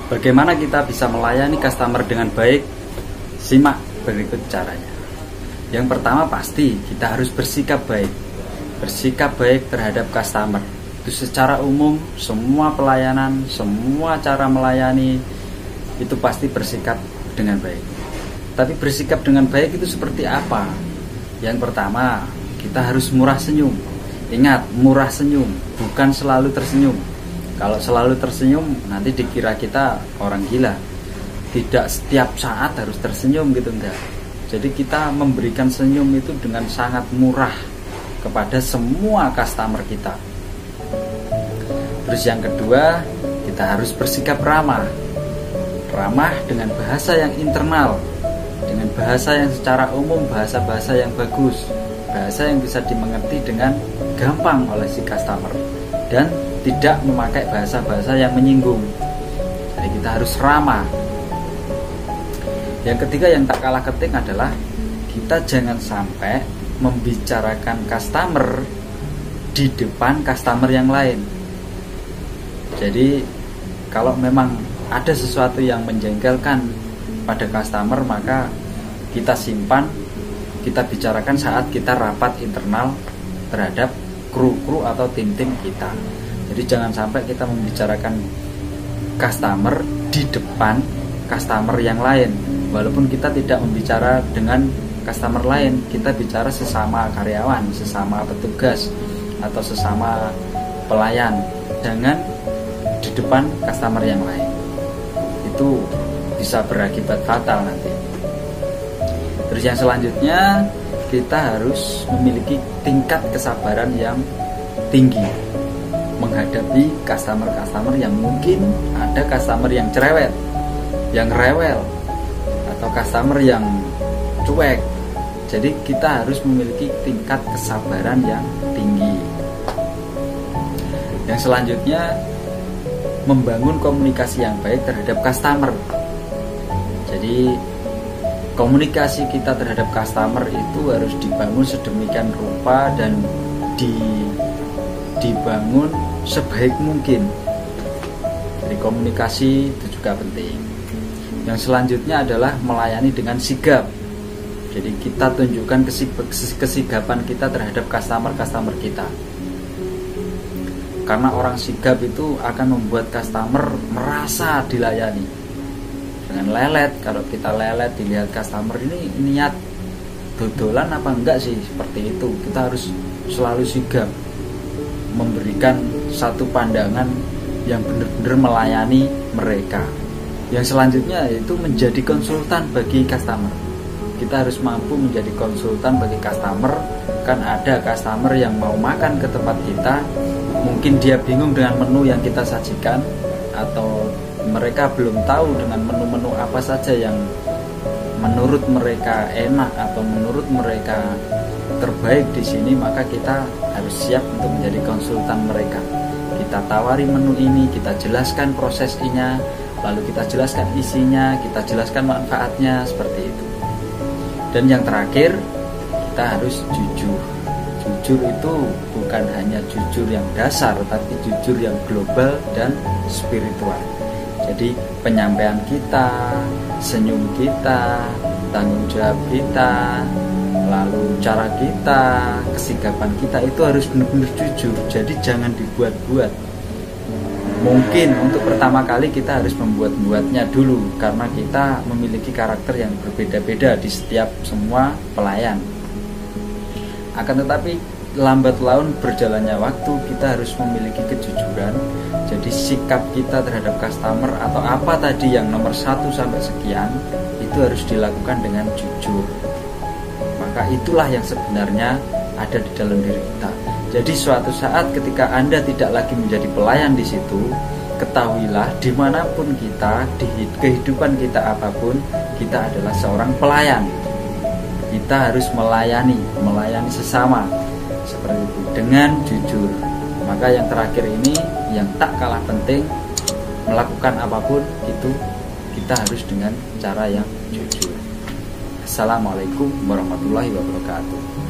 Bagaimana kita bisa melayani customer dengan baik? Simak berikut caranya. Yang pertama pasti kita harus bersikap baik. Bersikap baik terhadap customer. Itu secara umum semua pelayanan, semua cara melayani itu pasti bersikap dengan baik. Tapi bersikap dengan baik itu seperti apa? Yang pertama, kita harus murah senyum. Ingat, murah senyum, bukan selalu tersenyum. Kalau selalu tersenyum, nanti dikira kita orang gila. Tidak setiap saat harus tersenyum gitu, enggak. Jadi kita memberikan senyum itu dengan sangat murah kepada semua customer kita. Terus yang kedua, kita harus bersikap ramah. Ramah dengan bahasa yang internal, dengan bahasa yang secara umum, bahasa-bahasa yang bagus, bahasa yang bisa dimengerti dengan gampang oleh si customer, dan tidak memakai bahasa-bahasa yang menyinggung. Jadi kita harus ramah. Yang ketiga yang tak kalah penting adalah kita jangan sampai membicarakan customer di depan customer yang lain. Jadi kalau memang ada sesuatu yang menjengkelkan pada customer, maka kita simpan, kita bicarakan saat kita rapat internal terhadap kru-kru atau tim-tim kita. Jadi jangan sampai kita membicarakan customer di depan customer yang lain. Walaupun kita tidak membicara dengan customer lain, kita bicara sesama karyawan, sesama petugas, atau sesama pelayan. Jangan di depan customer yang lain. Itu bisa berakibat fatal nanti. Terus yang selanjutnya, kita harus memiliki tingkat kesabaran yang tinggi menghadapi customer-customer yang mungkin ada customer yang cerewet, yang rewel, atau customer yang cuek. Jadi kita harus memiliki tingkat kesabaran yang tinggi. Yang selanjutnya, membangun komunikasi yang baik terhadap customer. Jadi komunikasi kita terhadap customer itu harus dibangun sedemikian rupa dan dibangun sebaik mungkin. Jadi komunikasi itu juga penting. Yang selanjutnya adalah melayani dengan sigap. Jadi kita tunjukkan kesigapan kita terhadap customer kita. Karena orang sigap itu akan membuat customer merasa dilayani. Dengan lelet, kalau kita lelet dilihat customer ini niat dodolan apa enggak sih, seperti itu. Kita harus selalu sigap, memberikan satu pandangan yang benar-benar melayani mereka. Yang selanjutnya yaitu menjadi konsultan bagi customer. Kita harus mampu menjadi konsultan bagi customer. Kan ada customer yang mau makan ke tempat kita, mungkin dia bingung dengan menu yang kita sajikan, atau mereka belum tahu dengan menu-menu apa saja yang menurut mereka enak atau menurut mereka terbaik di sini. Maka kita harus siap untuk menjadi konsultan mereka. Kita tawari menu ini, kita jelaskan prosesnya, lalu kita jelaskan isinya, kita jelaskan manfaatnya, seperti itu. Dan yang terakhir, kita harus jujur. Jujur itu bukan hanya jujur yang dasar, tapi jujur yang global dan spiritual. Jadi penyampaian kita, senyum kita, tanggung jawab kita, lalu cara kita, kesigapan kita itu harus benar-benar jujur. Jadi jangan dibuat-buat. Mungkin untuk pertama kali kita harus membuat-buatnya dulu, karena kita memiliki karakter yang berbeda-beda di setiap semua pelayan. Akan tetapi lambat laun berjalannya waktu, kita harus memiliki kejujuran. Jadi sikap kita terhadap customer atau apa tadi yang nomor 1 sampai sekian itu harus dilakukan dengan jujur. Maka itulah yang sebenarnya ada di dalam diri kita. Jadi suatu saat ketika Anda tidak lagi menjadi pelayan di situ, ketahuilah dimanapun kita, di kehidupan kita apapun, kita adalah seorang pelayan. Kita harus melayani sesama seperti itu dengan jujur. Maka yang terakhir ini yang tak kalah penting, melakukan apapun itu kita harus dengan cara yang jujur. Assalamualaikum warahmatullahi wabarakatuh.